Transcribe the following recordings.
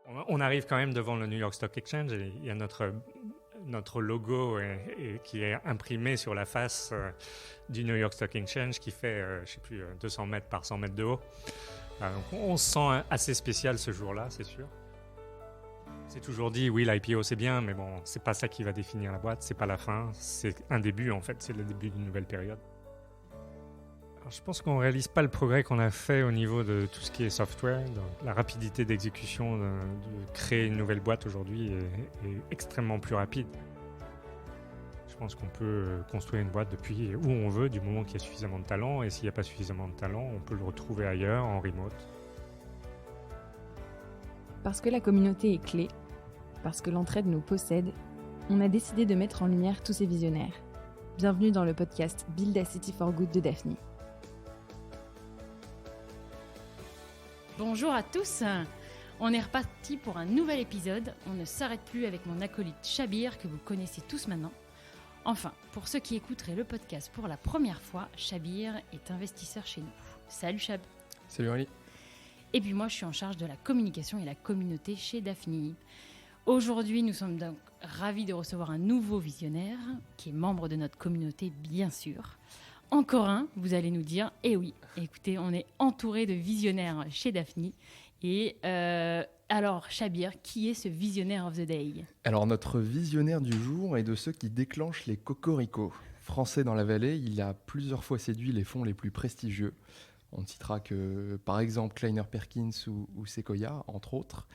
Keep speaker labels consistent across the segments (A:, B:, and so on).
A: On arrive quand même devant le New York Stock Exchange et il y a notre logo qui est imprimé sur la face du New York Stock Exchange qui fait, 200 mètres par 100 mètres de haut. Donc on se sent assez spécial ce jour-là, c'est sûr. C'est toujours dit, oui, l'IPO c'est bien, mais bon, c'est pas ça qui va définir la boîte, c'est pas la fin, c'est un début en fait, c'est le début d'une nouvelle période. Alors, je pense qu'on ne réalise pas le progrès qu'on a fait au niveau de tout ce qui est software. Donc, la rapidité d'exécution de créer une nouvelle boîte aujourd'hui est extrêmement plus rapide. Je pense qu'on peut construire une boîte depuis où on veut, du moment qu'il y a suffisamment de talent. Et s'il n'y a pas suffisamment de talent, on peut le retrouver ailleurs, en remote.
B: Parce que la communauté est clé, parce que l'entraide nous possède, on a décidé de mettre en lumière tous ces visionnaires. Bienvenue dans le podcast Build a City for Good de Daphne.
C: Bonjour à tous, on est reparti pour un nouvel épisode. On ne s'arrête plus avec mon acolyte Chabir que vous connaissez tous maintenant. Enfin, pour ceux qui écouteraient le podcast pour la première fois, Chabir est investisseur chez nous. Salut Chab.
D: Salut Ali.
C: Et puis moi je suis en charge de la communication et la communauté chez Daphne. Aujourd'hui nous sommes donc ravis de recevoir un nouveau visionnaire qui est membre de notre communauté bien sûr. Encore un, vous allez nous dire, eh oui, écoutez, on est entouré de visionnaires chez Daphne. Et alors, Chabir, qui est ce visionnaire of the day ?
D: Alors, notre visionnaire du jour est de ceux qui déclenchent les cocoricots. Français dans la vallée, il a plusieurs fois séduit les fonds les plus prestigieux. On ne citera que, par exemple, Kleiner Perkins ou Sequoia, entre autres.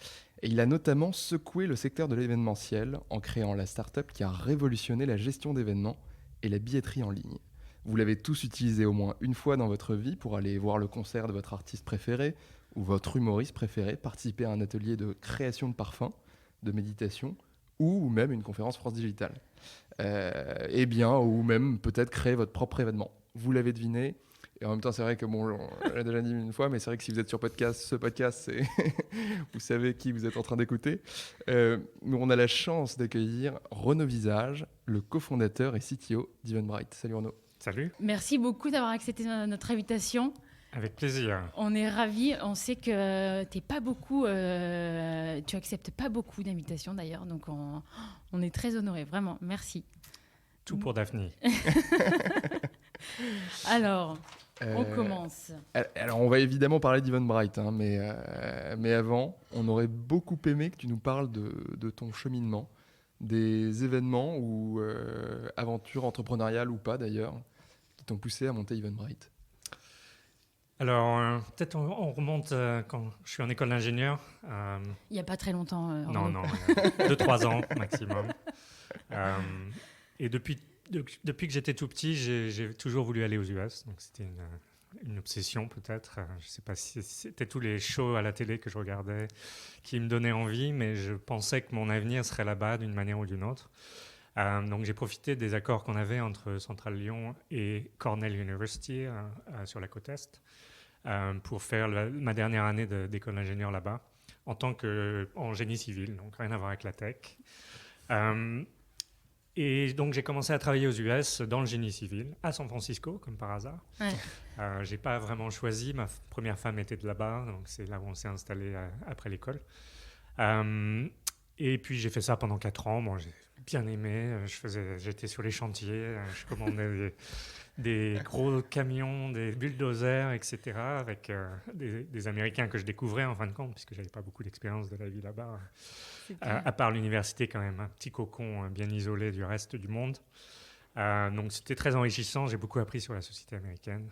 D: Et il a notamment secoué le secteur de l'événementiel en créant la start-up qui a révolutionné la gestion d'événements et la billetterie en ligne. Vous l'avez tous utilisé au moins une fois dans votre vie pour aller voir le concert de votre artiste préféré ou votre humoriste préféré, participer à un atelier de création de parfums, de méditation ou même une conférence France Digital. Ou même peut-être créer votre propre événement. Vous l'avez deviné. Et en même temps, c'est vrai que on l'a déjà dit une fois, mais c'est vrai que si vous êtes sur ce podcast, c'est vous savez qui vous êtes en train d'écouter. On a la chance d'accueillir Renaud Visage, le cofondateur et CTO d'Eventbrite. Salut Renaud.
A: Salut.
C: Merci beaucoup d'avoir accepté notre invitation.
A: Avec plaisir.
C: On est ravis. On sait que tu acceptes pas beaucoup d'invitations d'ailleurs, donc on est très honorés, vraiment. Merci.
A: Tout pour Daphne.
C: Alors, on commence.
D: Alors, on va évidemment parler d'Eventbrite, mais avant, on aurait beaucoup aimé que tu nous parles de ton cheminement, des événements ou aventures entrepreneuriales ou pas d'ailleurs, qui t'ont poussé à monter Eventbrite.
A: Alors, peut-être on remonte quand je suis en école d'ingénieur.
C: Il n'y a pas très longtemps.
A: Non, 2-3 ans maximum. Et depuis que j'étais tout petit, j'ai toujours voulu aller aux US. Donc c'était une obsession peut-être. Je ne sais pas si c'était tous les shows à la télé que je regardais qui me donnaient envie, mais je pensais que mon avenir serait là-bas d'une manière ou d'une autre. Donc j'ai profité des accords qu'on avait entre Central Lyon et Cornell University sur la côte Est pour faire ma dernière année d'école d'ingénieur là-bas en génie civil, donc rien à voir avec la tech. Et donc j'ai commencé à travailler aux US dans le génie civil, à San Francisco, comme par hasard.
C: Ouais.
A: J'ai pas vraiment choisi, ma première femme était de là-bas, donc c'est là où on s'est installé après l'école. Et puis j'ai fait ça pendant 4 ans, bon, j'ai bien aimé, j'étais sur les chantiers, je commandais des gros camions, des bulldozers, etc. avec des Américains que je découvrais en fin de compte, puisque j'avais pas beaucoup d'expérience de la vie là-bas. À part l'université quand même, un petit cocon bien isolé du reste du monde. Donc c'était très enrichissant, j'ai beaucoup appris sur la société américaine.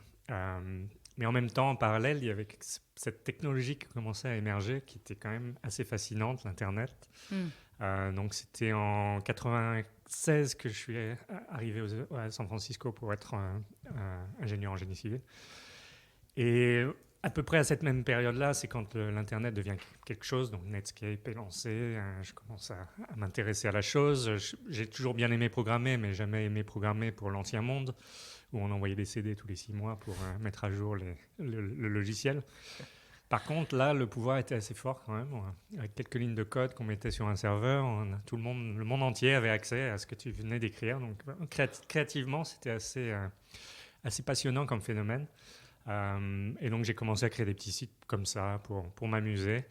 A: Mais en même temps, en parallèle, il y avait cette technologie qui commençait à émerger, qui était quand même assez fascinante, l'Internet. Donc c'était en 96 que je suis arrivé à San Francisco pour être ingénieur en génie civil. Et à peu près à cette même période-là, c'est quand l'Internet devient quelque chose, donc Netscape est lancé, je commence à m'intéresser à la chose. J'ai toujours bien aimé programmer, mais jamais aimé programmer pour l'ancien monde, où on envoyait des CD tous les 6 mois pour mettre à jour le logiciel. Par contre, là, le pouvoir était assez fort quand même. Avec quelques lignes de code qu'on mettait sur un serveur, le monde entier avait accès à ce que tu venais d'écrire. Donc, créativement, c'était assez passionnant comme phénomène. Et donc, j'ai commencé à créer des petits sites comme ça pour m'amuser.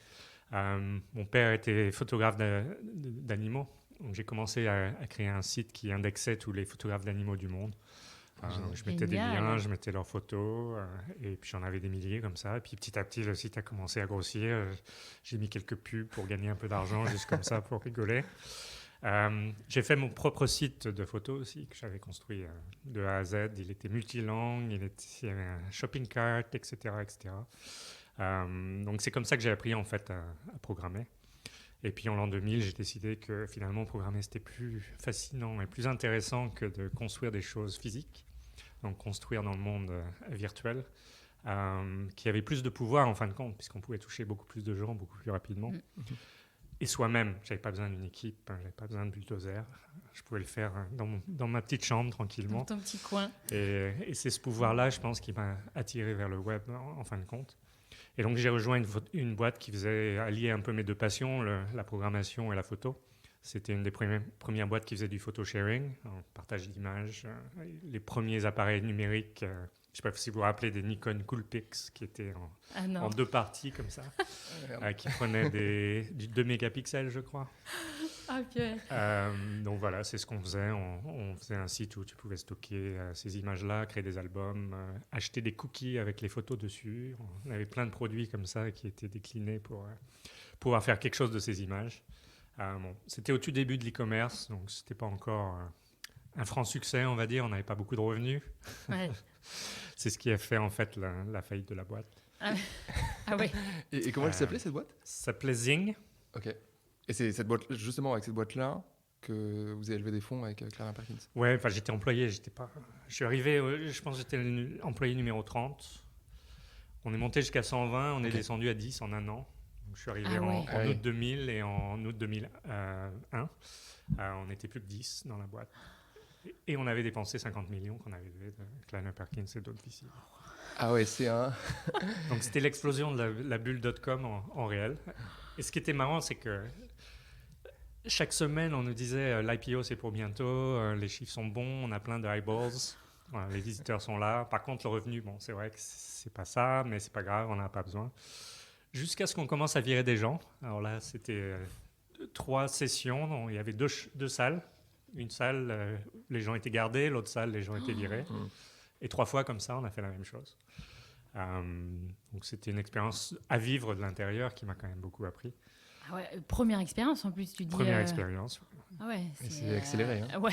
A: Mon père était photographe d'animaux. Donc j'ai commencé à créer un site qui indexait tous les photographes d'animaux du monde. Je mettais des liens, je mettais leurs photos, et puis j'en avais des milliers comme ça. Et puis petit à petit, le site a commencé à grossir. J'ai mis quelques pubs pour gagner un peu d'argent, juste comme ça, pour rigoler. J'ai fait mon propre site de photos aussi, que j'avais construit de A à Z. Il était multilangue, il y avait un shopping cart, etc. etc. Donc c'est comme ça que j'ai appris en fait à programmer. Et puis en l'an 2000, j'ai décidé que finalement programmer c'était plus fascinant et plus intéressant que de construire des choses physiques, donc construire dans le monde virtuel, qui avait plus de pouvoir en fin de compte, puisqu'on pouvait toucher beaucoup plus de gens beaucoup plus rapidement. Et soi-même, j'avais pas besoin d'une équipe, j'avais pas besoin de bulldozer, je pouvais le faire dans ma petite chambre tranquillement.
C: Dans ton petit coin.
A: Et c'est ce pouvoir-là, je pense, qui m'a attiré vers le web en fin de compte. Et donc j'ai rejoint une boîte qui faisait allier un peu mes deux passions, la programmation et la photo. C'était une des premières boîtes qui faisait du photo sharing, partage d'images, les premiers appareils numériques. Je ne sais pas si vous vous rappelez des Nikon Coolpix qui étaient en deux parties comme ça, qui prenaient du 2 mégapixels, je crois.
C: Okay.
A: Donc voilà, c'est ce qu'on faisait. On faisait un site où tu pouvais stocker ces images-là, créer des albums, acheter des cookies avec les photos dessus. On avait plein de produits comme ça qui étaient déclinés pour pouvoir faire quelque chose de ces images. C'était au tout début de l'e-commerce, donc c'était pas encore un franc succès, on va dire. On n'avait pas beaucoup de revenus.
C: Ouais.
A: C'est ce qui a fait en fait la faillite de la boîte.
C: Ah ouais.
D: Et comment elle s'appelait cette boîte ?
A: Ça s'appelait Zing.
D: Ok. Et c'est cette boîte, justement avec cette boîte-là que vous avez levé des fonds avec Kleiner Perkins.
A: Ouais, enfin j'étais employé, je suis arrivé, je pense que j'étais employé numéro 30. On est monté jusqu'à 120, on est descendu à 10 en un an. Donc, je suis arrivé en août 2000 et en août 2001, on était plus que 10 dans la boîte. Et on avait dépensé 50 millions qu'on avait levé de Kleiner Perkins et d'autres VC.
D: Ah ouais, c'est un...
A: Donc c'était l'explosion de la bulle .com en réel. Et ce qui était marrant, c'est que chaque semaine, on nous disait l'IPO c'est pour bientôt, les chiffres sont bons, on a plein de eyeballs, voilà, les visiteurs sont là. Par contre, le revenu, bon, c'est vrai que c'est pas ça, mais c'est pas grave, on n'en a pas besoin. Jusqu'à ce qu'on commence à virer des gens. Alors là, c'était 3 sessions, donc il y avait deux salles. Une salle, les gens étaient gardés, l'autre salle, les gens étaient virés. Et 3 fois comme ça, on a fait la même chose. Donc c'était une expérience à vivre de l'intérieur qui m'a quand même beaucoup appris.
C: Ah ouais, première expérience en plus, tu dis.
A: Première expérience.
C: Ah ouais,
D: c'est accéléré. Hein.
C: Ouais.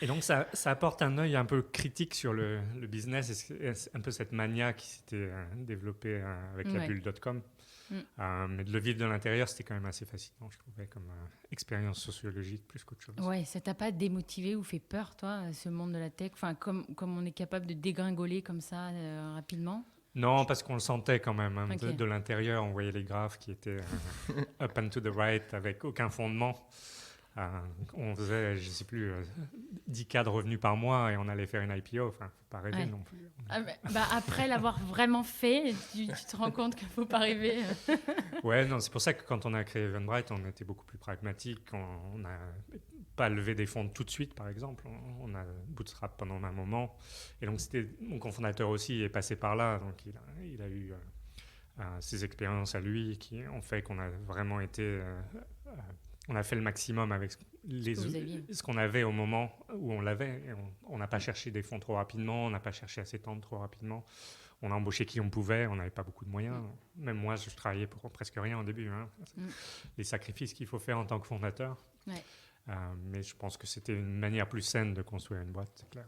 A: Et donc ça apporte un œil un peu critique sur le business, et un peu cette mania qui s'était développée avec la bulle.com. Mais de le vivre de l'intérieur, c'était quand même assez fascinant, je trouvais, comme expérience sociologique plus qu'autre chose.
C: Ouais, ça t'a pas démotivé ou fait peur, toi, ce monde de la tech, enfin, comme on est capable de dégringoler comme ça rapidement?
A: Non, parce qu'on le sentait quand même. Hein, de l'intérieur, on voyait les graphes qui étaient up and to the right avec aucun fondement. On faisait, je ne sais plus, 10 cas de revenus par mois et on allait faire une IPO. Enfin, il ne faut pas rêver non plus.
C: Après l'avoir vraiment fait, tu te rends compte qu'il ne faut pas rêver.
A: Ouais, non, c'est pour ça que quand on a créé Eventbrite, on était beaucoup plus pragmatique. On n'a pas levé des fonds tout de suite, par exemple. On a bootstrap pendant un moment. Et donc, mon cofondateur aussi est passé par là. Donc, il a eu ses expériences à lui qui ont fait qu'on a vraiment été... on a fait le maximum avec ce qu'on avait au moment où on l'avait. Et on n'a pas cherché des fonds trop rapidement, on n'a pas cherché à s'étendre trop rapidement. On a embauché qui on pouvait, on n'avait pas beaucoup de moyens. Même moi, je travaillais pour presque rien au début. Hein. Les sacrifices qu'il faut faire en tant que fondateur.
C: Ouais.
A: Mais je pense que c'était une manière plus saine de construire une boîte, c'est clair.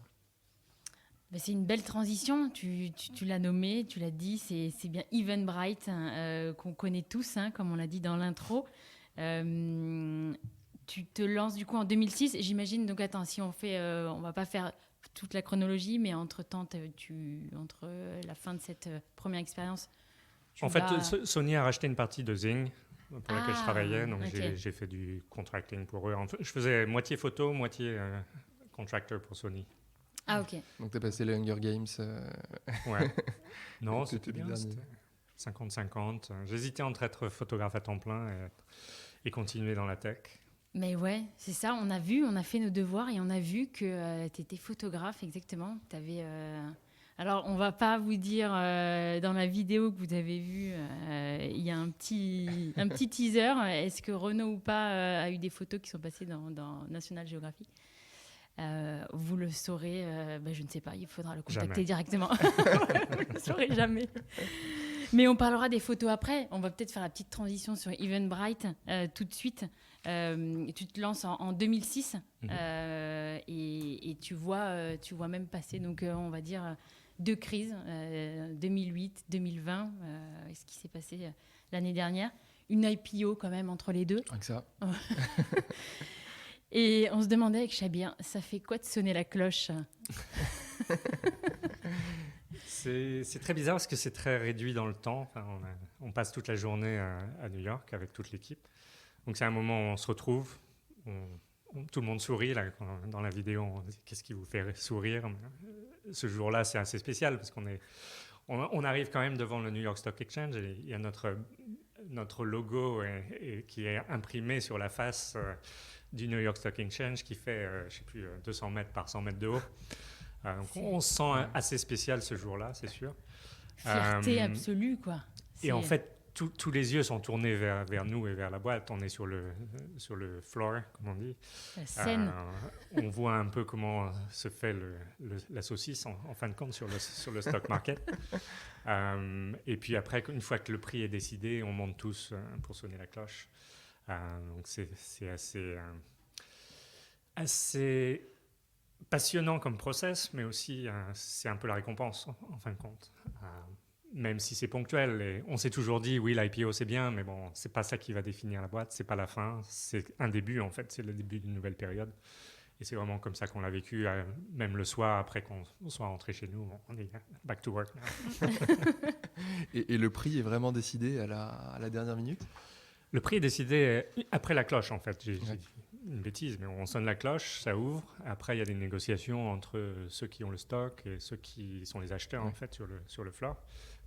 C: C'est une belle transition, tu l'as nommé, tu l'as dit, c'est bien Eventbrite, qu'on connaît tous, hein, comme on l'a dit dans l'intro. Tu te lances du coup en 2006, j'imagine. Donc attends, si on fait, on va pas faire toute la chronologie, mais entre-temps, entre la fin de cette première expérience...
A: En fait, Sony a racheté une partie de Zing pour laquelle je travaillais, donc j'ai fait du contracting pour eux. Je faisais moitié photo, moitié contractor pour Sony.
C: Ah ok.
D: Donc tu as passé les Hunger Games.
A: Ouais. Non, c'était bien, c'était 50-50. J'hésitais entre être photographe à temps plein et continuer dans la tech.
C: Mais ouais, c'est ça, on a fait nos devoirs et on a vu que tu étais photographe, exactement. Alors, on va pas vous dire dans la vidéo que vous avez vue, il y a un petit teaser. Est-ce que Renaud ou pas a eu des photos qui sont passées dans National Geographic? Vous le saurez, je ne sais pas, il faudra le contacter directement. Vous ne le saurez jamais. Mais on parlera des photos après. On va peut-être faire la petite transition sur Eventbrite tout de suite. Tu te lances en 2006 et tu vois même passer, donc on va dire, 2 crises, 2008, 2020, ce qui s'est passé l'année dernière. Une IPO quand même entre les deux.
D: Rien que ça.
C: Et on se demandait avec Chabir, ça fait quoi de sonner la cloche?
A: C'est très bizarre parce que c'est très réduit dans le temps. Enfin, on passe toute la journée à New York avec toute l'équipe. Donc c'est un moment où on se retrouve, tout le monde sourit. Là, dans la vidéo, on dit qu'est-ce qui vous fait sourire? Ce jour-là, c'est assez spécial parce qu'on arrive quand même devant le New York Stock Exchange et il y a notre logo qui est imprimé sur la face du New York Stock Exchange qui fait, 200 mètres par 100 mètres de haut. Donc on se sent assez spécial ce jour-là, c'est sûr.
C: Fierté absolue, quoi.
A: Et en fait, tous les yeux sont tournés vers nous et vers la boîte. On est sur le floor, comme on dit.
C: La scène.
A: On voit un peu comment se fait la saucisse, en fin de compte, sur le stock market. Et puis après, une fois que le prix est décidé, on monte tous pour sonner la cloche. Donc c'est assez passionnant comme process, mais aussi c'est un peu la récompense, en fin de compte. Même si c'est ponctuel. Et on s'est toujours dit, oui, l'IPO, c'est bien, mais bon, c'est pas ça qui va définir la boîte, c'est pas la fin, c'est un début, en fait, c'est le début d'une nouvelle période. Et c'est vraiment comme ça qu'on l'a vécu, même le soir, après qu'on soit rentré chez nous, on est back to work now.
D: Et le prix est vraiment décidé à la dernière minute?
A: Le prix est décidé après la cloche, en fait. J'ai dit une bêtise, mais on sonne la cloche, ça ouvre. Après, il y a des négociations entre ceux qui ont le stock et ceux qui sont les acheteurs, en fait, sur le floor.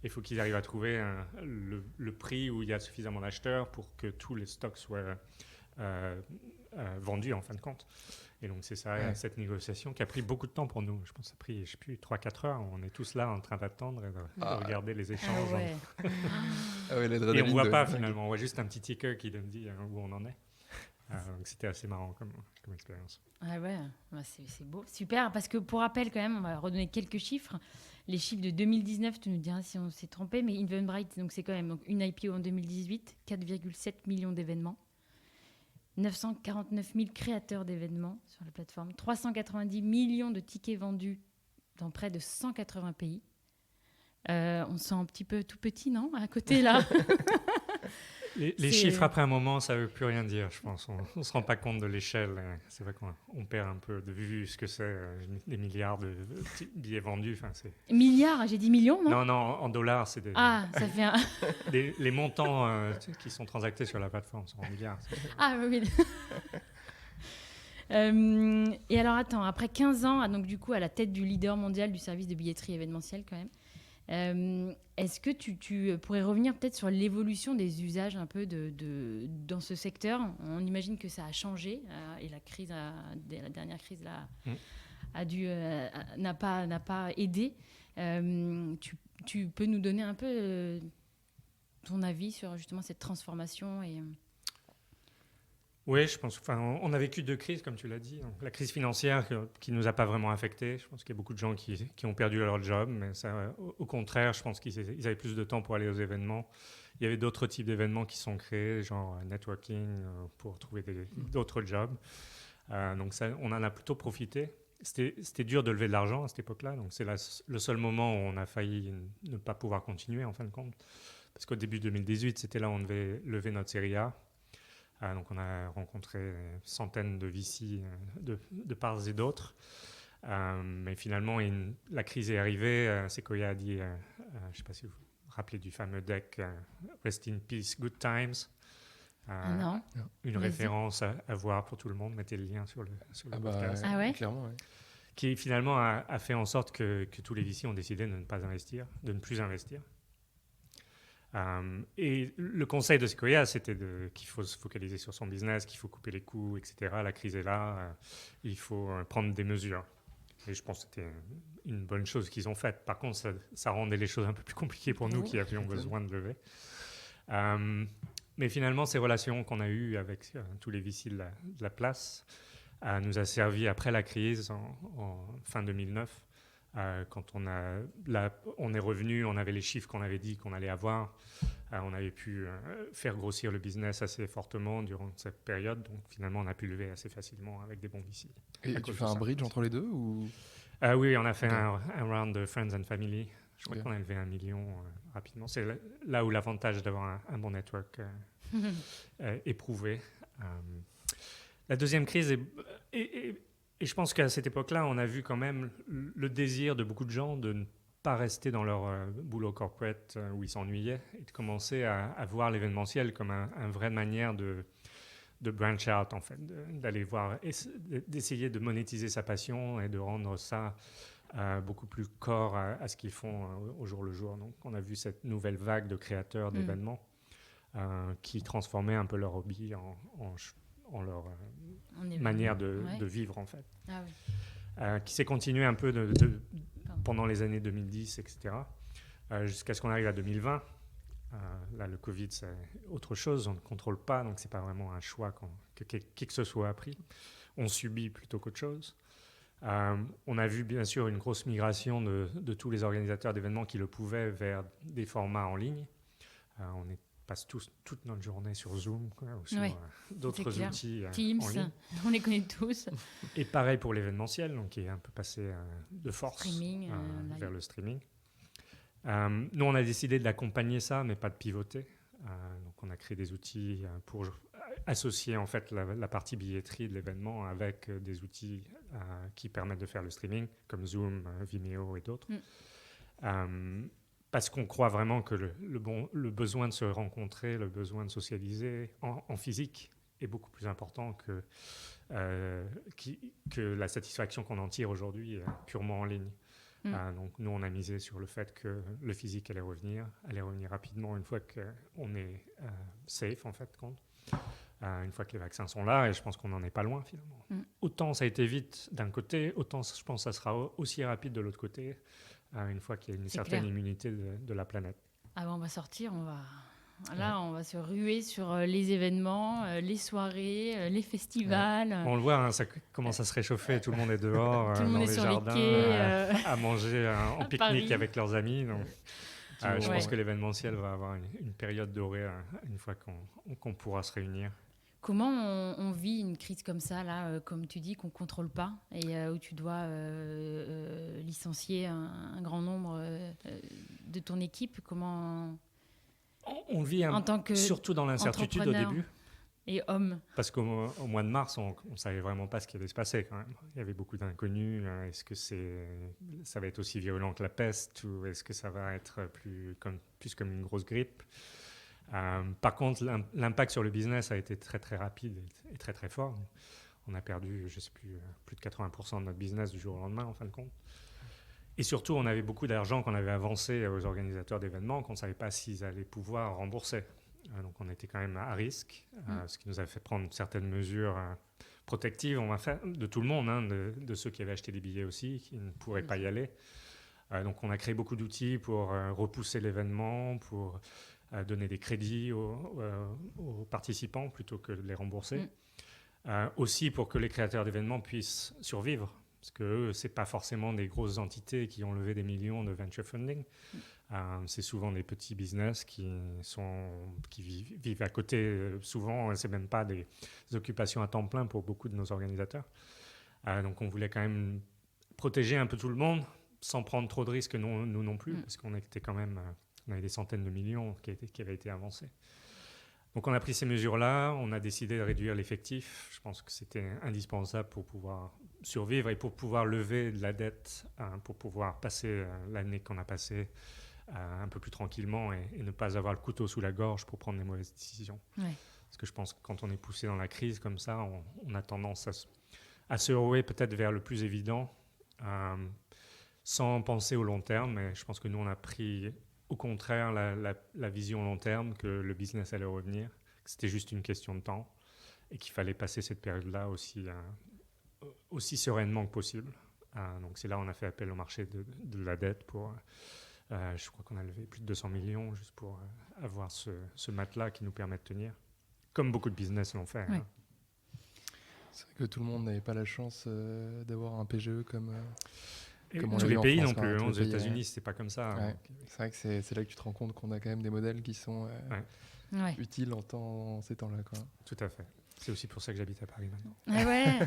A: Il faut qu'ils arrivent à trouver le prix où il y a suffisamment d'acheteurs pour que tous les stocks soient vendus, en fin de compte. Et donc, c'est ça, cette négociation qui a pris beaucoup de temps pour nous. Je pense que ça a pris, 3-4 heures. On est tous là en train d'attendre et de regarder les échanges. Et on ne voit pas, finalement. On voit juste un petit ticker qui nous dit où on en est. Donc, c'était assez marrant comme expérience.
C: Ah ouais, c'est beau. Super, parce que pour rappel, quand même, on va redonner quelques chiffres. Les chiffres de 2019, tu nous diras si on s'est trompé, mais Eventbrite, donc c'est quand même une IPO en 2018, 4,7 millions d'événements, 949 000 créateurs d'événements sur la plateforme, 390 millions de tickets vendus dans près de 180 pays. On se sent un petit peu tout petit, non? À côté, là.
A: Les chiffres, après un moment, ça ne veut plus rien dire, je pense. On ne se rend pas compte de l'échelle. C'est vrai qu'on perd un peu de vue ce que c'est, des milliards de billets vendus.
C: Milliards? J'ai dit millions, non?
A: Non, en dollars, c'est
C: ça fait un...
A: les montants qui sont transactés sur la plateforme sont en milliards.
C: Ah oui. Et alors, attends, après 15 ans, donc du coup, à la tête du leader mondial du service de billetterie événementielle, quand même, est-ce que tu pourrais revenir peut-être sur l'évolution des usages un peu dans ce secteur? On imagine que ça a changé et la dernière crise là, n'a pas aidé. Tu peux nous donner un peu ton avis sur justement cette transformation
A: Oui, je pense. On a vécu 2 crises, comme tu l'as dit. Donc, la crise financière qui ne nous a pas vraiment affectés. Je pense qu'il y a beaucoup de gens qui ont perdu leur job, mais ça, au contraire, je pense qu'ils avaient plus de temps pour aller aux événements. Il y avait d'autres types d'événements qui sont créés, genre networking, pour trouver d'autres jobs. Donc ça, on en a plutôt profité. C'était dur de lever de l'argent à cette époque-là, donc c'est le seul moment où on a failli ne pas pouvoir continuer, en fin de compte. Parce qu'au début 2018, c'était là où on devait lever notre série A. Donc on a rencontré centaines de VC de part et d'autre. Mais finalement, la crise est arrivée. Sequoia a dit, je ne sais pas si vous vous rappelez du fameux deck Rest in Peace, Good Times.
C: Non.
A: Une référence à voir pour tout le monde. Mettez le lien sur le podcast.
C: Ah ouais?
D: Clairement, ouais.
A: Qui finalement a fait en sorte que tous les VC ont décidé de ne plus investir. Et le conseil de Sequoia, c'était qu'il faut se focaliser sur son business, qu'il faut couper les coûts, etc. La crise est là, il faut prendre des mesures. Et je pense que c'était une bonne chose qu'ils ont faite. Par contre, ça rendait les choses un peu plus compliquées pour nous qui avions besoin de lever. Mais finalement, ces relations qu'on a eues avec tous les VC de la place nous a servi après la crise en fin 2009. Quand on est revenu, on avait les chiffres qu'on avait dit qu'on allait avoir. On avait pu faire grossir le business assez fortement durant cette période. Donc finalement, on a pu lever assez facilement avec des bons VC.
D: Et tu fais un bridge entre les deux ou...
A: Oui, on a fait un round de Friends and Family. Je crois qu'on a levé 1 million rapidement. C'est là où l'avantage d'avoir un bon network est prouvé. La deuxième crise et je pense qu'à cette époque-là, on a vu quand même le désir de beaucoup de gens de ne pas rester dans leur boulot corporate où ils s'ennuyaient et de commencer à voir l'événementiel comme une vraie manière de branch out, en fait, d'aller voir, d'essayer de monétiser sa passion et de rendre ça beaucoup plus core à ce qu'ils font au jour le jour. Donc, on a vu cette nouvelle vague de créateurs d'événements qui transformaient un peu leur hobby en leur manière de vivre, en fait. Qui s'est continué un peu pendant les années 2010, etc., jusqu'à ce qu'on arrive à 2020. Là, le Covid, c'est autre chose, on ne contrôle pas, donc ce n'est pas vraiment un choix que qui que ce soit a pris. On subit plutôt qu'autre chose. On a vu bien sûr une grosse migration de tous les organisateurs d'événements qui le pouvaient vers des formats en ligne. On passe toute notre journée sur Zoom ou sur d'autres outils
C: Teams,
A: en ligne.
C: On les connaît tous.
A: Et pareil pour l'événementiel, donc qui est un peu passé de force vers le streaming. Nous, on a décidé d'accompagner ça, mais pas de pivoter. Donc, on a créé des outils pour associer en fait la partie billetterie de l'événement avec des outils qui permettent de faire le streaming, comme Zoom, Vimeo et d'autres. Parce qu'on croit vraiment que le besoin de se rencontrer, le besoin de socialiser en physique est beaucoup plus important que la satisfaction qu'on en tire aujourd'hui purement en ligne. Donc nous, on a misé sur le fait que le physique allait revenir rapidement une fois qu'on est safe, en fait, une fois que les vaccins sont là, et je pense qu'on n'en est pas loin, finalement. Autant ça a été vite d'un côté, autant je pense que ça sera aussi rapide de l'autre côté, une fois qu'il y a une certaine immunité de la planète.
C: On va sortir, on va se ruer sur les événements, les soirées, les festivals.
A: On le voit, ça commence à se réchauffer, tout le monde est dehors,
C: tout le monde
A: dans
C: est
A: les
C: sur
A: jardins,
C: les quais,
A: à manger en pique-nique
C: Paris.
A: avec leurs amis. Donc, je pense que l'événementiel va avoir une période dorée une fois qu'on pourra se réunir.
C: Comment on vit une crise comme ça, là, comme tu dis, qu'on ne contrôle pas et où tu dois licencier un grand nombre de ton équipe? Comment
A: on vit surtout dans l'incertitude au début.
C: Et homme.
A: Parce qu'au mois de mars, on ne savait vraiment pas ce qui allait se passer quand même. Il y avait beaucoup d'inconnus. Est-ce que ça va être aussi virulent que la peste ou est-ce que ça va être plus comme une grosse grippe? Par contre, l'impact sur le business a été très très rapide et très très fort. On a perdu, je ne sais plus de 80% de notre business du jour au lendemain en fin de compte. Et surtout, on avait beaucoup d'argent qu'on avait avancé aux organisateurs d'événements qu'on ne savait pas s'ils allaient pouvoir rembourser. Donc on était quand même à risque, ce qui nous a fait prendre certaines mesures protectives de tout le monde, de ceux qui avaient acheté des billets aussi, qui ne pourraient pas y aller. Donc on a créé beaucoup d'outils pour repousser l'événement, pour donner des crédits aux participants plutôt que de les rembourser. Aussi pour que les créateurs d'événements puissent survivre, parce que ce n'est pas forcément des grosses entités qui ont levé des millions de venture funding. C'est souvent des petits business qui vivent à côté. Souvent, ce n'est même pas des occupations à temps plein pour beaucoup de nos organisateurs. Donc on voulait quand même protéger un peu tout le monde sans prendre trop de risques, nous non plus, parce qu'on était quand même... On avait des centaines de millions qui avaient été avancés. Donc on a pris ces mesures-là, on a décidé de réduire l'effectif. Je pense que c'était indispensable pour pouvoir survivre et pour pouvoir lever de la dette, pour pouvoir passer l'année qu'on a passée un peu plus tranquillement et ne pas avoir le couteau sous la gorge pour prendre les mauvaises décisions. Parce que je pense que quand on est poussé dans la crise comme ça, on a tendance à se rouer peut-être vers le plus évident, sans penser au long terme. Mais je pense que nous, on a pris... Au contraire, la vision long terme, que le business allait revenir, que c'était juste une question de temps et qu'il fallait passer cette période-là aussi sereinement que possible. Donc c'est là où on a fait appel au marché de la dette pour... je crois qu'on a levé plus de 200 millions juste pour avoir ce matelas qui nous permet de tenir. Comme beaucoup de business l'ont fait.
C: Ouais.
A: Hein.
D: C'est vrai que tout le monde n'avait pas la chance d'avoir un PGE comme
A: Et
D: on
A: tous
D: l'a
A: les
D: vu en
A: pays
D: France,
A: non plus.
D: tous
A: Aux
D: les pays,
A: États-Unis, c'était pas comme ça.
D: Ouais.
A: Donc,
D: C'est vrai que c'est là que tu te rends compte qu'on a quand même des modèles qui sont
C: Ouais.
D: utiles en ces temps-là, quoi.
A: tout à fait. C'est aussi pour ça que j'habite à Paris maintenant.
C: Ah ouais.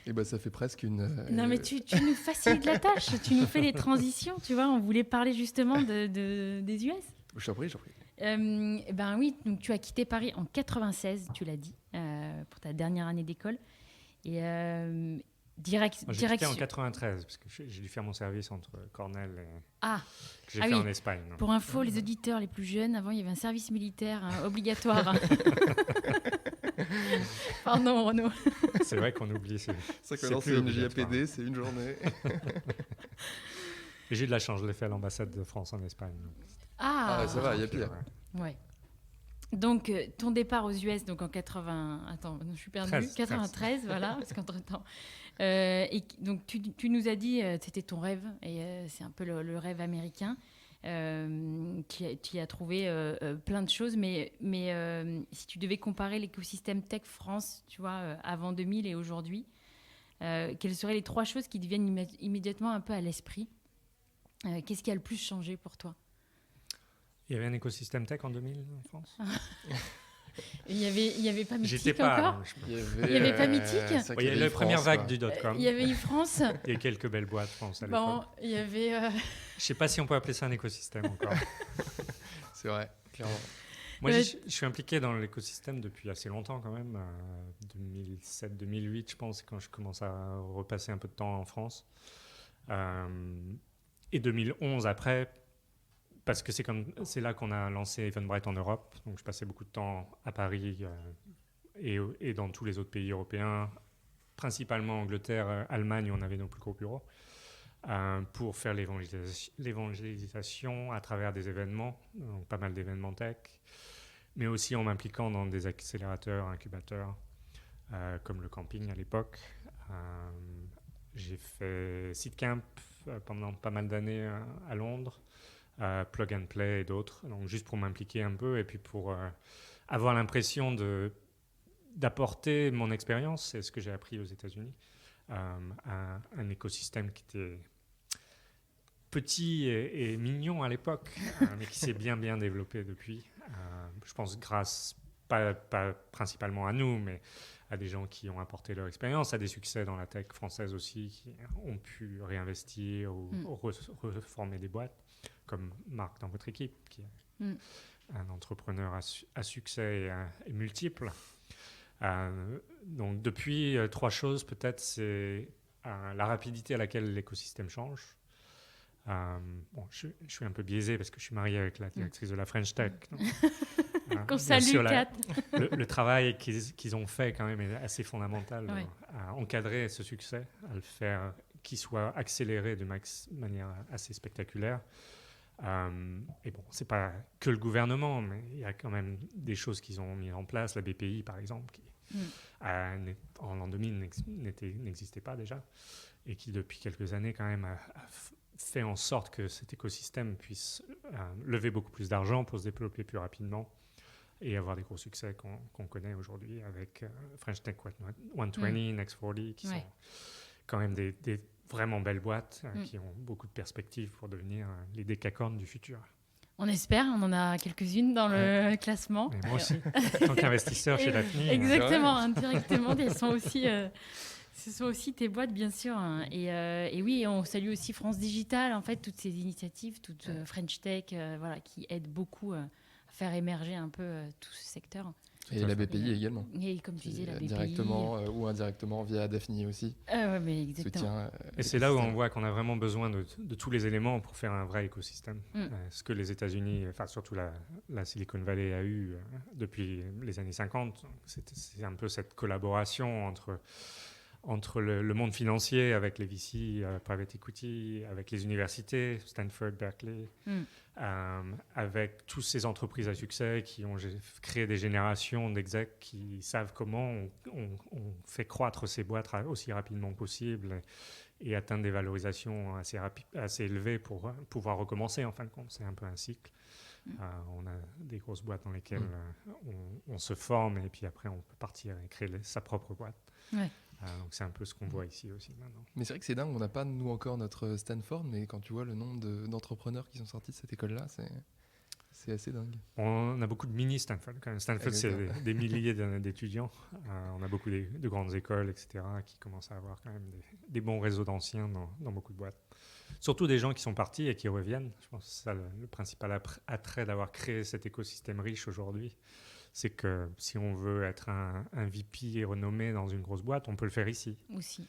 D: Et ça fait presque une...
C: Non, mais tu nous facilites la tâche, tu nous fais les transitions, tu vois. On voulait parler justement des US.
D: Je t'en prie.
C: Ben oui, donc tu as quitté Paris en 96, tu l'as dit, pour ta dernière année d'école. Et
A: Moi, j'ai quitté en 93 parce que j'ai dû faire mon service entre Cornell et que j'ai fait
C: oui.
A: en Espagne.
C: Pour info, les auditeurs les plus jeunes, avant il y avait un service militaire obligatoire. Pardon Renaud.
A: C'est vrai qu'on oublie.
D: C'est
A: C'est
D: que
A: plus
D: c'est une
A: obligatoire.
D: JAPD, c'est une journée.
A: Et j'ai eu de la chance, je l'ai fait à l'ambassade de France en Espagne.
C: Ah,
D: ça va, il y a
A: Donc,
D: pire.
C: ouais. Donc ton départ aux US, donc en 80, attends, je suis perdue,
A: 13.
C: 93, voilà, parce qu'entre-temps. Donc tu nous as dit, c'était ton rêve, et c'est un peu le rêve américain. Tu as trouvé plein de choses, mais si tu devais comparer l'écosystème tech France, tu vois, avant 2000 et aujourd'hui, quelles seraient les 3 choses qui te viennent immédiatement un peu à l'esprit? Qu'est-ce qui a le plus changé pour toi?
A: Il y avait un écosystème tech en 2000 en France.
C: Il y avait pas Mythique
A: J'étais pas.
C: encore.
A: hein, je-
C: Il y avait pas Mythique.
D: sacrée
A: Ouais, il y a eu
D: vieille
A: la première
D: France,
A: vague
D: quoi.
A: du dot-com.
C: Il y avait eu France.
A: Il y a eu quelques belles boîtes France à
C: Bon,
A: l'époque.
C: il y avait.
A: Je sais pas si on peut appeler ça un écosystème encore.
D: C'est vrai, clairement.
A: Moi,
C: Ouais.
A: je suis impliqué dans l'écosystème depuis assez longtemps quand même. 2007-2008, je pense, c'est quand je commence à repasser un peu de temps en France. Et 2011 après, parce que c'est là qu'on a lancé Eventbrite en Europe. Donc, je passais beaucoup de temps à Paris et dans tous les autres pays européens, principalement Angleterre, Allemagne, où on avait nos plus gros bureaux, pour faire l'évangélisation à travers des événements, donc pas mal d'événements tech, mais aussi en m'impliquant dans des accélérateurs, incubateurs, comme le camping à l'époque. J'ai fait Seedcamp pendant pas mal d'années à Londres, Plug and Play et d'autres, donc juste pour m'impliquer un peu et puis pour avoir l'impression d'apporter mon expérience et ce que j'ai appris aux États-Unis à un écosystème qui était petit et mignon à l'époque, mais qui s'est bien développé depuis. Je pense grâce, pas principalement à nous, mais à des gens qui ont apporté leur expérience, à des succès dans la tech française aussi, qui ont pu réinvestir ou reformer des boîtes, comme Marc dans votre équipe, qui est un entrepreneur à succès et multiple. Donc depuis, 3 choses peut-être, c'est la rapidité à laquelle l'écosystème change. Je suis un peu biaisé parce que je suis marié avec la directrice de la French Tech. Donc,
C: Qu'on
A: bien
C: salue,
A: sûr,
C: Kat.
A: le travail qu'ils ont fait quand même est assez fondamental
C: Ouais.
A: à encadrer ce succès, à le faire qu'il soit accéléré de manière assez spectaculaire. Et bon, c'est pas que le gouvernement, mais il y a quand même des choses qu'ils ont mis en place, la BPI par exemple, qui en l'an 2000 n'existait pas déjà, et qui depuis quelques années quand même a fait en sorte que cet écosystème puisse lever beaucoup plus d'argent pour se développer plus rapidement et avoir des gros succès qu'on connaît aujourd'hui avec French Tech 120, Next 40, qui sont quand même des vraiment belles boîtes qui ont beaucoup de perspectives pour devenir les décacornes du futur.
C: On espère, on en a quelques-unes dans le classement.
A: Et moi aussi, en tant qu'investisseur chez Daphne.
C: Exactement, indirectement, ce sont aussi tes boîtes, bien sûr. Hein. Et oui, on salue aussi France Digital, en fait, toutes ces initiatives, toutes French Tech, voilà, qui aident beaucoup à faire émerger un peu tout ce secteur.
D: Et la BPI également.
C: Et comme tu disais, la BPI.
D: Directement ou indirectement via Daphne aussi.
C: Ouais, mais exactement.
D: Soutien,
A: Et c'est là où on voit qu'on a vraiment besoin de tous les éléments pour faire un vrai écosystème. Ce que les États-Unis, enfin surtout la Silicon Valley a eu depuis les années 50, c'est un peu cette collaboration entre le monde financier avec les VC, private equity, avec les universités, Stanford, Berkeley, avec toutes ces entreprises à succès qui ont créé des générations d'execs qui savent comment on fait croître ces boîtes aussi rapidement possible et atteindre des valorisations assez élevées pour pouvoir recommencer en fin de compte. C'est un peu un cycle. On a des grosses boîtes dans lesquelles on se forme et puis après on peut partir et créer sa propre boîte.
C: Ouais.
A: Donc c'est un peu ce qu'on voit ici aussi maintenant.
D: Mais c'est vrai que c'est dingue, on n'a pas nous encore notre Stanford, mais quand tu vois le nombre d'entrepreneurs qui sont sortis de cette école-là, c'est assez dingue.
A: On a beaucoup de mini Stanford quand même. Stanford, c'est des milliers d'étudiants. On a beaucoup de grandes écoles, etc., qui commencent à avoir quand même des bons réseaux d'anciens dans beaucoup de boîtes. Surtout des gens qui sont partis et qui reviennent. Je pense que c'est ça le principal attrait d'avoir créé cet écosystème riche aujourd'hui. C'est que si on veut être un VP renommé dans une grosse boîte, on peut le faire ici.
C: Aussi.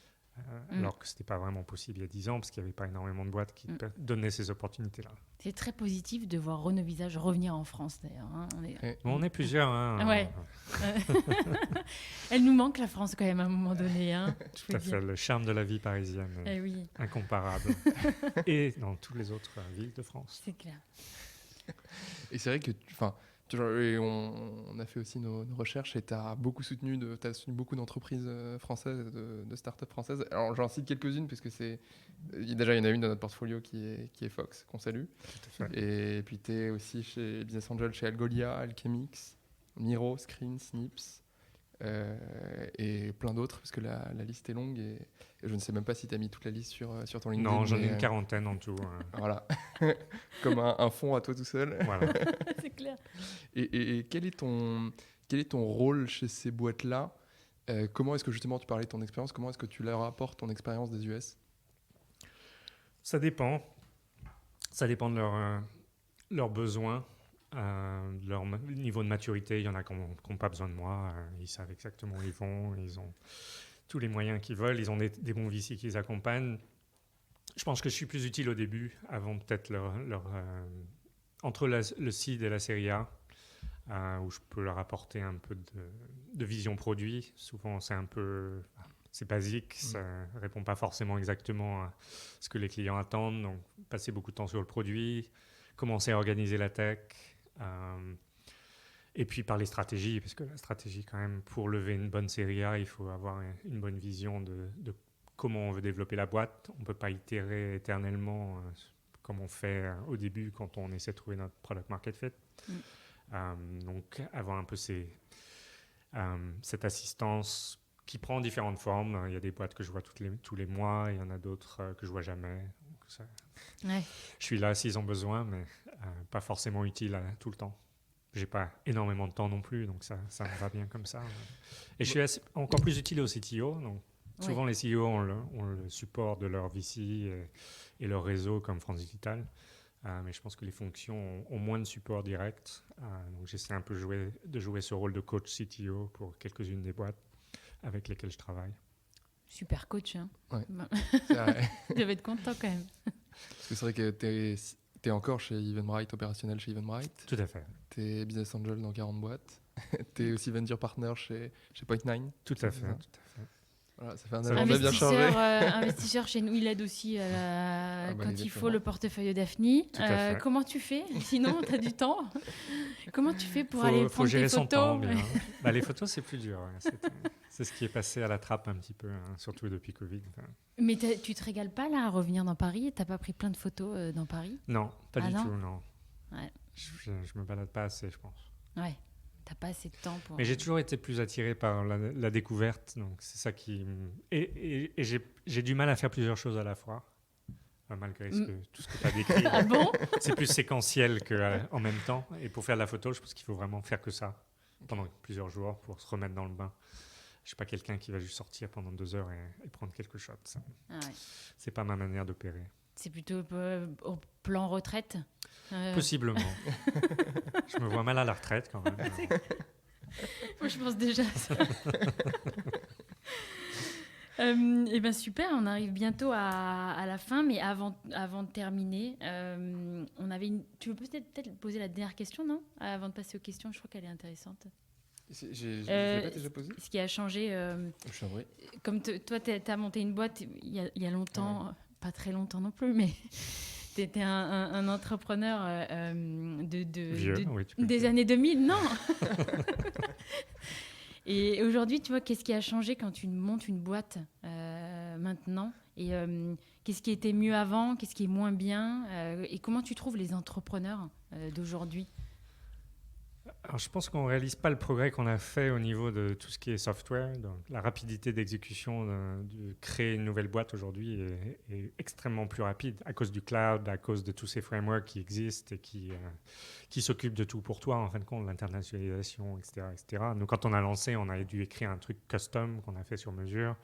A: Alors que ce n'était pas vraiment possible il y a 10 ans, parce qu'il n'y avait pas énormément de boîtes qui donnaient ces opportunités-là.
C: C'est très positif de voir Renaud Visage revenir en France, d'ailleurs. Hein.
A: On est plusieurs. Hein,
C: ouais. Elle nous manque, la France, quand même, à un moment donné. Hein,
A: tout à fait. Le charme de la vie parisienne est incomparable. Et dans toutes les autres villes de France.
C: C'est clair.
D: Et c'est vrai que... on a fait aussi nos recherches et tu as soutenu beaucoup d'entreprises françaises, de start-up françaises. Alors j'en cite quelques-unes parce que déjà il y en a une dans notre portfolio qui est Fox, qu'on salue.
A: Tout à fait.
D: Et puis tu es aussi chez Business Angel, chez Algolia, Alchemix, Miro, Screen, Snips et plein d'autres parce que la liste est longue et je ne sais même pas si tu as mis toute la liste sur ton LinkedIn.
A: Non, j'en ai une quarantaine en tout.
D: Voilà, comme un fond à toi tout seul.
A: Voilà.
C: C'est clair.
D: Et quel est ton rôle chez ces boîtes-là ? Comment est-ce que justement tu parlais de ton expérience ? Comment est-ce que tu leur apportes ton expérience des US ?
A: Ça dépend. Ça dépend de leurs besoins, de leur niveau de maturité. Il y en a qui n'ont pas besoin de moi. Ils savent exactement où ils vont. Ils ont tous les moyens qu'ils veulent. Ils ont des bons VC qui les accompagnent. Je pense que je suis plus utile au début, avant peut-être entre le seed et la série A, où je peux leur apporter un peu de vision produit. Souvent, c'est basique, ça ne répond pas forcément exactement à ce que les clients attendent. Donc, passer beaucoup de temps sur le produit, commencer à organiser la tech, et puis parler stratégie, parce que la stratégie, quand même, pour lever une bonne série A, il faut avoir une bonne vision de comment on veut développer la boîte. On ne peut pas itérer éternellement comme on fait au début quand on essaie de trouver notre product market fit. Donc, avoir un peu cette assistance qui prend différentes formes. Il y a des boîtes que je vois tous les mois, il y en a d'autres que je ne vois jamais. Donc je suis là s'ils ont besoin, mais pas forcément utile tout le temps. Je n'ai pas énormément de temps non plus, donc ça me va bien comme ça. Et je suis encore plus utile aux CTO. Donc souvent, les CEO ont le support de leur VC et leur réseau comme France Digital. Mais je pense que les fonctions ont moins de support direct. Donc j'essaie un peu de jouer ce rôle de coach CTO pour quelques-unes des boîtes avec lesquelles je travaille.
C: Super coach. Hein.
D: Ouais.
C: Tu devais être content quand même.
D: Parce que c'est vrai que tu es encore chez Eventbrite, opérationnel chez Eventbrite.
A: Tout à fait.
D: Tu es business angel dans 40 boîtes. Tu es aussi venture partner chez Point9.
A: Tout à fait.
D: Voilà, ça fait un agenda bien chargé.
C: Investisseur chez nous, il aide aussi quand il faut le portefeuille Daphne. Comment tu fais ? Sinon, tu as du temps. Comment tu fais pour aller prendre tes photos ?
A: Son temps, bien. Les photos, c'est plus dur. C'est ce qui est passé à la trappe un petit peu, surtout depuis Covid.
C: Mais tu te régales pas là à revenir dans Paris ? T'as pas pris plein de photos dans Paris ?
A: Non, pas du tout, non.
C: Ouais.
A: Je me balade pas assez, je pense.
C: Ouais. T'as pas assez de temps pour...
A: Mais j'ai toujours été plus attiré par la découverte, donc c'est ça qui... Et j'ai du mal à faire plusieurs choses à la fois, malgré tout ce que tu as décrit.
C: Ah bon ?
A: C'est plus séquentiel qu'en même temps. Et pour faire de la photo, je pense qu'il faut vraiment faire que ça pendant plusieurs jours pour se remettre dans le bain. Je ne suis pas quelqu'un qui va juste sortir pendant 2 heures et prendre quelques shots. C'est pas ma manière d'opérer.
C: C'est plutôt au plan retraite ?
A: Possiblement. Je me vois mal à la retraite quand même.
C: Moi, je pense déjà à ça. Et ben super, on arrive bientôt à la fin, mais avant de terminer, tu veux peut-être poser la dernière question, non ? Avant de passer aux questions, je crois qu'elle est intéressante.
D: Je l'ai pas déjà posé.
C: Ce qui a changé,
D: Je suis en vrai.
C: comme toi, tu as monté une boîte il y a longtemps, pas très longtemps non plus, mais tu étais un entrepreneur des années 2000, non. Et aujourd'hui, tu vois, qu'est-ce qui a changé quand tu montes une boîte maintenant ? Et qu'est-ce qui était mieux avant ? Qu'est-ce qui est moins bien ? Et comment tu trouves les entrepreneurs d'aujourd'hui ?
A: Alors, je pense qu'on ne réalise pas le progrès qu'on a fait au niveau de tout ce qui est software. Donc, la rapidité d'exécution de créer une nouvelle boîte aujourd'hui est extrêmement plus rapide à cause du cloud, à cause de tous ces frameworks qui existent et qui s'occupent de tout pour toi, en fin de compte, l'internationalisation, etc., etc. Nous, quand on a lancé, on a dû écrire un truc custom qu'on a fait sur mesure,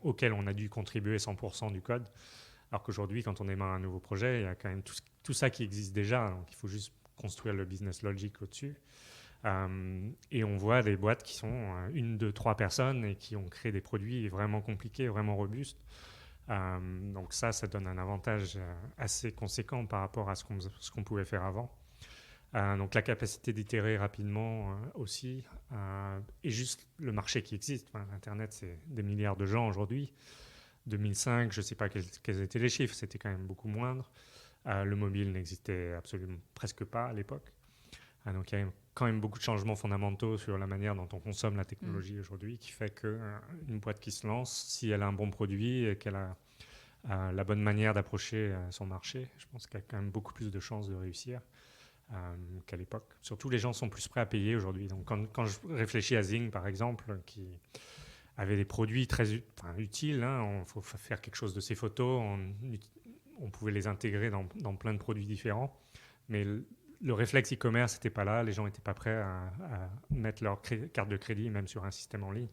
A: auquel on a dû contribuer 100% du code. Alors qu'aujourd'hui, quand on démarre un nouveau projet, il y a quand même tout ça qui existe déjà. Donc, il faut juste construire le business logic au-dessus. Et on voit des boîtes qui sont 1, 2, 3 personnes et qui ont créé des produits vraiment compliqués, vraiment robustes. Donc ça donne un avantage assez conséquent par rapport à ce qu'on pouvait faire avant. Donc la capacité d'itérer rapidement aussi. Et juste le marché qui existe. Internet, c'est des milliards de gens aujourd'hui. 2005, je ne sais pas quels étaient les chiffres, c'était quand même beaucoup moindre. Le mobile n'existait absolument presque pas à l'époque. Donc il y a quand même beaucoup de changements fondamentaux sur la manière dont on consomme la technologie aujourd'hui, qui fait qu'une boîte qui se lance, si elle a un bon produit et qu'elle a la bonne manière d'approcher son marché, je pense qu'il y a quand même beaucoup plus de chances de réussir qu'à l'époque. Surtout, les gens sont plus prêts à payer aujourd'hui. Donc quand je réfléchis à Zing, par exemple, qui avait des produits très utiles. Il faut faire quelque chose de ces photos. On pouvait les intégrer dans plein de produits différents. Mais le réflexe e-commerce n'était pas là. Les gens n'étaient pas prêts à mettre leur carte de crédit, même sur un système en ligne.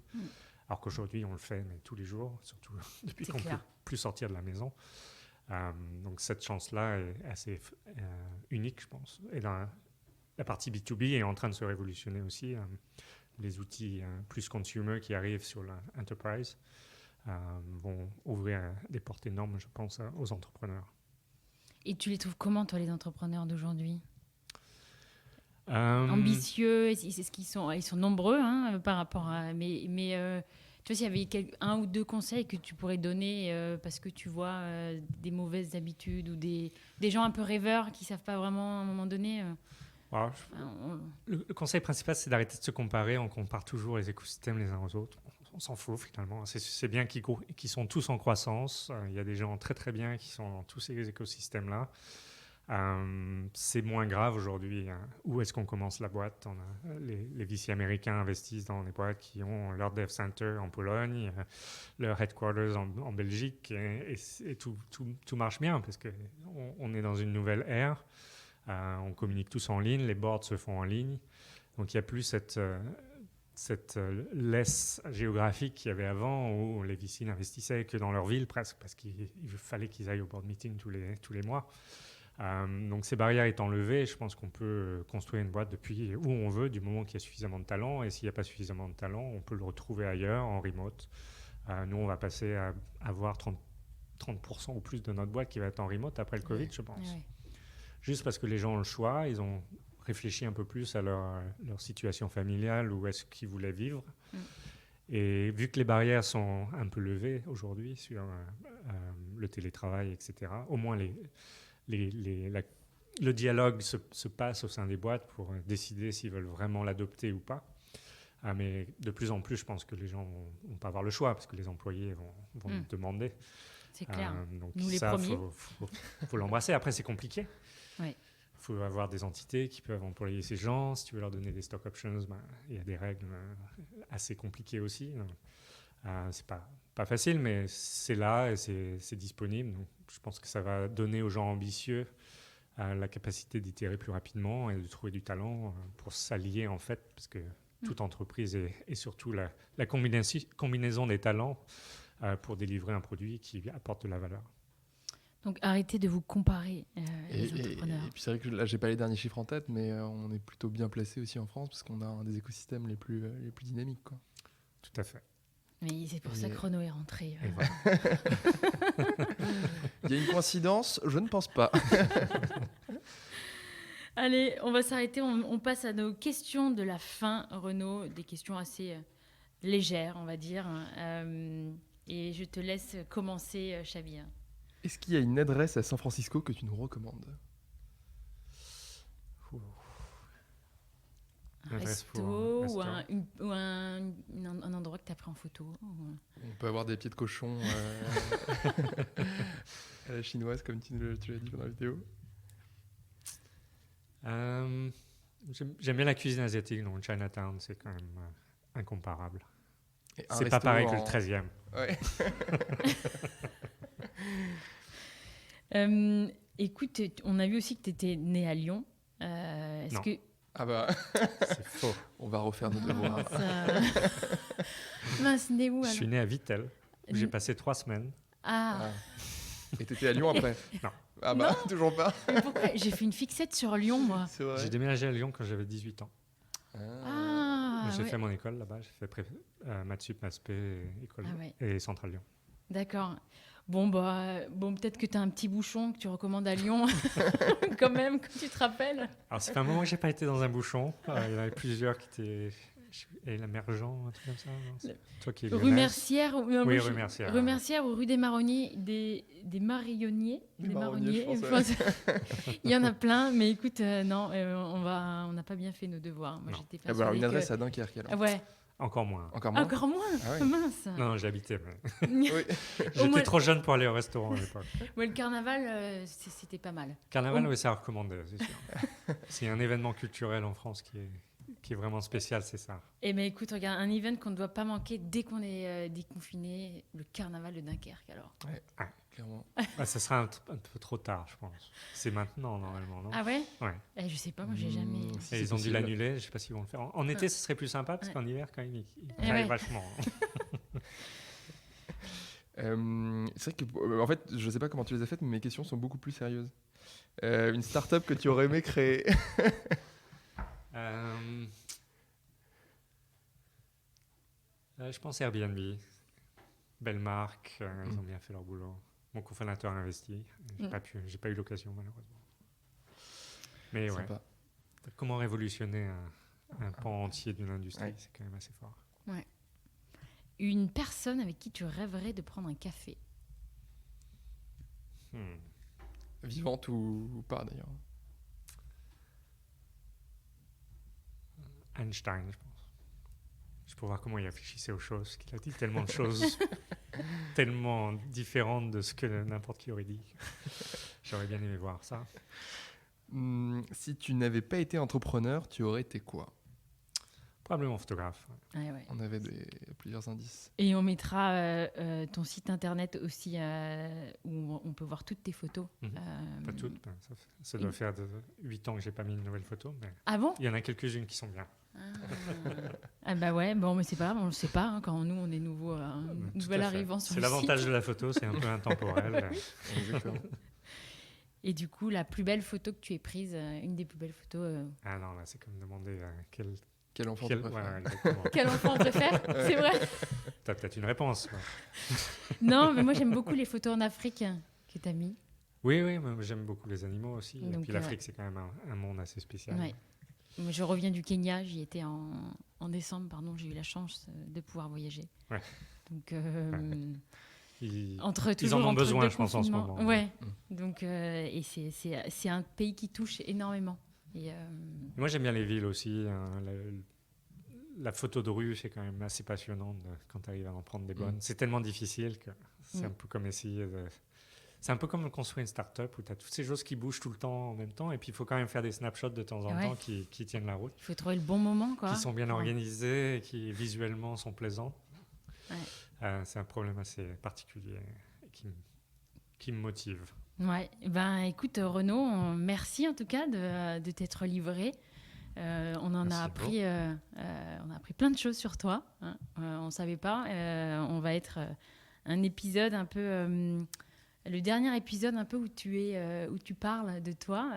A: Alors qu'aujourd'hui, on le fait tous les jours, surtout depuis qu'on ne peut plus sortir de la maison. Donc cette chance-là est assez unique, je pense. Et la partie B2B est en train de se révolutionner aussi. Les outils plus consumer qui arrivent sur l'enterprise vont ouvrir des portes énormes, je pense, aux entrepreneurs. Et
C: tu les trouves comment, toi, les entrepreneurs d'aujourd'hui ? Ambitieux, est-ce qu'ils sont nombreux par rapport à... Mais tu vois, s'il y avait 1 ou 2 conseils que tu pourrais donner parce que tu vois des mauvaises habitudes ou des gens un peu rêveurs qui ne savent pas vraiment à un moment donné...
A: Le conseil principal, c'est d'arrêter de se comparer. On compare toujours les écosystèmes les uns aux autres. On s'en fout finalement. C'est bien qu'ils sont tous en croissance. Il y a des gens très très bien qui sont dans tous ces écosystèmes-là. C'est moins grave aujourd'hui. Où est-ce qu'on commence la boîte ? Les VC américains investissent dans des boîtes qui ont leur dev center en Pologne, leur headquarters en Belgique, et tout marche bien parce qu'on est dans une nouvelle ère. On communique tous en ligne, les boards se font en ligne. Donc il n'y a plus cette laisse géographique qu'il y avait avant où les VC n'investissaient que dans leur ville presque parce qu'il fallait qu'ils aillent au board meeting tous les mois. Donc ces barrières étant levées, je pense qu'on peut construire une boîte depuis où on veut du moment qu'il y a suffisamment de talent. Et s'il n'y a pas suffisamment de talent, on peut le retrouver ailleurs en remote. Nous, on va passer à avoir 30% ou plus de notre boîte qui va être en remote après le Covid, je pense. Ouais. Juste parce que les gens ont le choix, ils ont réfléchi un peu plus à leur situation familiale, où est-ce qu'ils voulaient vivre. Et vu que les barrières sont un peu levées aujourd'hui sur le télétravail, etc., au moins le dialogue se passe au sein des boîtes pour décider s'ils veulent vraiment l'adopter ou pas. Mais de plus en plus, je pense que les gens ne vont pas avoir le choix parce que les employés vont demander.
C: C'est clair.
A: Donc
C: nous
A: ça,
C: les premiers.
A: Faut l'embrasser. Après, c'est compliqué.
C: Oui.
A: Il faut avoir des entités qui peuvent employer ces gens. Si tu veux leur donner des stock options, il y a des règles assez compliquées aussi. C'est pas facile, mais c'est là et c'est disponible. Donc, je pense que ça va donner aux gens ambitieux la capacité d'itérer plus rapidement et de trouver du talent pour s'allier, en fait, parce que toute entreprise et surtout la combinaison des talents pour délivrer un produit qui apporte de la valeur.
C: Donc arrêtez de vous comparer, les entrepreneurs.
D: Et puis c'est vrai que là, j'ai pas les derniers chiffres en tête, mais on est plutôt bien placé aussi en France parce qu'on a un des écosystèmes les plus dynamiques, quoi.
A: Tout à fait.
C: Mais c'est pour ça que Renaud est rentré.
A: Voilà.
D: Il y a une coïncidence ? Je ne pense pas.
C: Allez, on va s'arrêter. On passe à nos questions de la fin, Renaud. Des questions assez légères, on va dire. Et je te laisse commencer, Xavier.
D: Est-ce qu'il y a une adresse à San Francisco que tu nous recommandes?
C: Un resto ou un endroit que tu as pris en photo.
D: On peut avoir des pieds de cochon à la chinoise, comme tu l'as dit pendant la vidéo.
A: J'aime bien la cuisine asiatique, donc Chinatown, c'est quand même incomparable.
D: Et un
A: C'est pas
D: resto
A: pareil que le 13e.
D: Ouais.
C: Écoute, on a vu aussi que tu étais né à Lyon. Est-ce
A: Non.
C: que...
D: Ah bah,
A: C'est faux.
D: on va refaire nos devoirs.
C: Mince, né où
A: Je
C: alors?
A: suis né à Vittel, où j'ai passé 3 semaines.
C: Ah,
D: Et t'étais à Lyon après?
A: Non.
D: Ah bah, toujours pas.
C: mais pourquoi? J'ai fait une fixette sur Lyon, moi.
D: C'est vrai.
A: J'ai déménagé à Lyon quand j'avais 18 ans.
C: Ah,
A: J'ai
C: ouais.
A: fait mon école là-bas, j'ai fait maths sup, maths spé, école
C: Ah ouais.
A: et Centrale Lyon.
C: D'accord. Bon, peut-être que tu as un petit bouchon que tu recommandes à Lyon, quand même, que tu te rappelles.
A: Alors, ça fait un moment que j'ai pas été dans un bouchon. Il y en avait plusieurs qui étaient. Et la mère Jean, un truc comme ça. Non, c'est toi qui es
C: Rue
A: lyonnaise.
C: Mercière
A: Oui, rue Mercière.
C: Rue Mercière ou rue des Marronniers, des marionniers.
D: Des marronniers, je
C: enfin, il y en a plein, mais écoute, non, on n'a pas bien fait nos devoirs. Moi,
A: Non.
C: j'étais
D: Ah bah, alors,
C: persuadée
D: une adresse
C: que...
D: à Dunkerque alors.
C: Ah ouais,
A: Encore moins.
D: Encore moins.
C: encore moins.
D: Ah ouais.
C: Mince.
A: Non, j'y habitais. Mais...
D: Oui.
C: Au moins-
A: J'étais trop jeune pour aller au restaurant à l'époque.
C: Ouais, le carnaval, c'était pas mal.
A: Carnaval,
C: Oh.
A: oui, c'est à recommander, c'est sûr. C'est un événement culturel en France qui est vraiment spécial, c'est ça.
C: Eh bien, écoute, regarde, un event qu'on ne doit pas manquer dès qu'on est déconfiné, le carnaval de Dunkerque, alors.
D: Clairement.
A: Ça sera un peu trop tard, je pense. C'est maintenant, normalement, non?
C: Ah ouais?
A: Ouais.
C: Je sais pas, moi, j'ai jamais...
D: Si
A: Et
D: c'est
A: ils ont dû
D: possible.
A: l'annuler, je sais pas s'ils vont le faire. En été, ce serait plus sympa, parce
C: Ouais.
A: qu'en hiver, quand même, ils
C: Eh
A: travaillent
C: ouais.
A: vachement.
D: C'est vrai que, en fait, je sais pas comment tu les as faites, mais mes questions sont beaucoup plus sérieuses. Une start-up que tu aurais aimé créer.
A: Je pense Airbnb. Belle marque, ils ont bien fait leur boulot. Mon cofondateur a investi. J'ai pas eu l'occasion, malheureusement. Mais ouais,
D: Sympa.
A: comment révolutionner un pan entier d'une industrie,
D: Ouais.
A: c'est quand même assez fort.
C: Une personne avec qui tu rêverais de prendre un café.
D: Vivante ou pas d'ailleurs.
A: Einstein, je pense. Je peux voir comment il réfléchissait aux choses, qu'il a dit tellement de choses tellement différentes de ce que n'importe qui aurait dit. J'aurais bien aimé voir ça.
D: Si tu n'avais pas été entrepreneur, tu aurais été quoi?
A: Probablement photographe.
C: Ouais, ouais.
D: On avait plusieurs indices.
C: Et on mettra ton site internet aussi où on peut voir toutes tes photos.
A: Pas toutes. Ça doit faire 8 ans que j'ai pas mis une nouvelle photo, mais
C: Ah bon?
A: il y en a quelques-unes qui sont bien.
C: Ah bah ouais, bon, mais c'est pas grave, on le sait pas hein, quand nous on est nouveau,
A: Tout
C: nouvel
A: à fait.
C: arrivant sur
A: C'est
C: le
A: l'avantage
C: site.
A: de la photo, c'est un peu intemporel.
D: Exactement.
C: Et du coup, la plus belle photo que tu aies prise, une des plus belles photos.
A: Ah non, là, c'est comme demander
D: Quel enfant tu
A: ouais,
D: préfères?
A: exactement.
C: Quel enfant on préfère? C'est vrai?
A: T'as peut-être une réponse. Quoi.
C: Non, mais moi j'aime beaucoup les photos en Afrique que t'as mis.
A: Oui, mais j'aime beaucoup les animaux aussi. Et
C: Donc,
A: puis l'Afrique, c'est quand même un monde assez spécial.
C: Ouais. Moi, je reviens du Kenya, j'y étais en décembre, pardon, j'ai eu la chance de pouvoir voyager.
A: Ouais.
C: Donc,
A: Ils
C: toujours
A: en ont
C: entre
A: besoin,
C: deux
A: je pense, en ce
C: confinements.
A: moment.
C: Ouais. Donc, et c'est un pays qui touche énormément. Et,
A: Moi, j'aime bien les villes aussi. La photo de rue, c'est quand même assez passionnant quand tu arrives à en prendre des bonnes. C'est tellement difficile que c'est un peu comme essayer de... C'est un peu comme construire une start-up où tu as toutes ces choses qui bougent tout le temps en même temps et puis il faut quand même faire des snapshots de temps en temps qui tiennent la route.
C: il faut trouver le bon moment, quoi.
A: Qui sont bien organisés et qui visuellement sont plaisants.
C: Ouais.
A: C'est un problème assez particulier qui me motive.
C: Ouais, ben écoute Renaud, merci en tout cas de t'être livré. On a appris plein de choses sur toi. Hein. On ne savait pas. On va être un épisode un peu... le dernier épisode un peu où tu parles de toi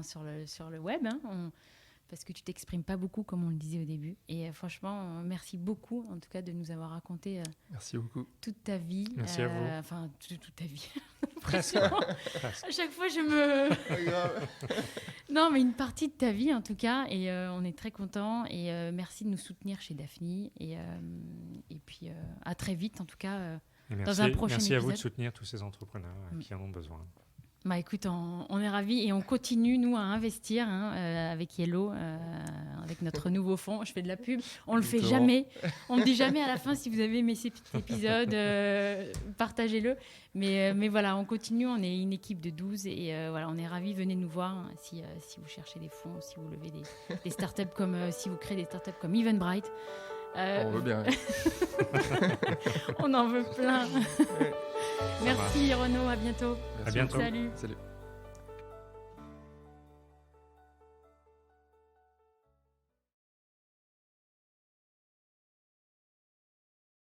C: sur le web. Hein. parce que tu t'exprimes pas beaucoup, comme on le disait au début. Et franchement, merci beaucoup, en tout cas, de nous avoir raconté
D: Merci beaucoup.
C: toute ta vie.
A: Merci à vous.
C: Enfin, toute ta vie.
A: Presque.
C: À chaque fois, je me... Non, mais une partie de ta vie, en tout cas. Et on est très contents. Et merci de nous soutenir chez Daphni. Et puis, à très vite, en tout cas, dans un prochain
A: merci à vous de
C: épisode.
A: soutenir tous ces entrepreneurs qui en ont besoin.
C: Bah écoute, on est ravis et on continue, nous, à investir avec Yellow, avec notre nouveau fonds. Je fais de la pub. On ne le fait jamais. On ne dit jamais à la fin si vous avez aimé cet épisode, partagez-le. Mais voilà, on continue. On est une équipe de 12 et voilà, on est ravis. Venez nous voir si vous cherchez des fonds, si vous levez des startups si vous créez des startups comme Eventbrite.
D: On veut bien.
C: On en veut plein. Merci Renaud, à bientôt.
A: À bientôt.
C: Salut.
D: Salut.